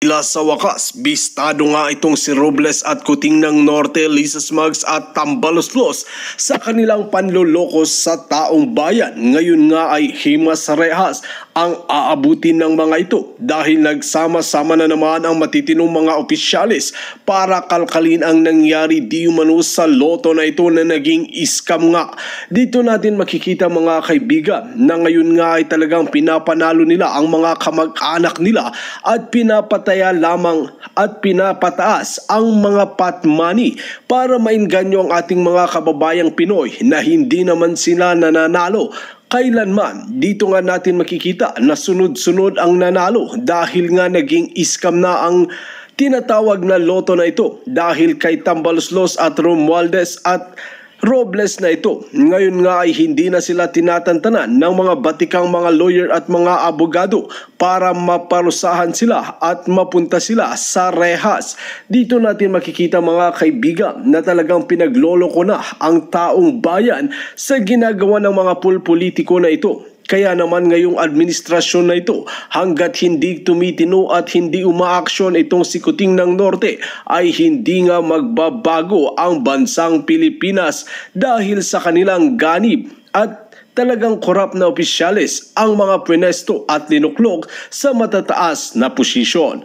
Tila sa wakas, bistado nga itong si Robles at Kuting ng Norte, Lisa Smugs at Tambaloslos sa kanilang panlolokos sa taong bayan. Ngayon nga ay himas rehas ang aabutin ng mga ito dahil nagsama-sama na naman ang matitinong mga opisyalis para kalkalin ang nangyari di umano sa loto na ito na naging scam nga. Dito natin makikita mga kaibigan na ngayon nga ay talagang pinapanalo nila ang mga kamag-anak nila at pinapataya lamang at pinapataas ang mga pot money para mainganyo ang ating mga kababayang Pinoy na hindi naman sila nananalo kailanman. Dito nga natin makikita na sunod-sunod ang nanalo dahil nga naging scam na ang tinatawag na loto na ito dahil kay Tambaloslos at Romualdez at Robles na ito. Ngayon nga ay hindi na sila tinatantanan ng mga batikang mga lawyer at mga abogado para maparusahan sila at mapunta sila sa rehas. Dito natin makikita mga kaibigan na talagang pinagloloko na ang taong bayan sa ginagawa ng mga politiko na ito. Kaya naman ngayong administrasyon na ito, hanggat hindi tumitino at hindi umaaksyon itong si Kuting ng Norte, ay hindi nga magbabago ang bansang Pilipinas dahil sa kanilang ganib at talagang korap na opisyalis ang mga pwenesto at linuklog sa matataas na posisyon.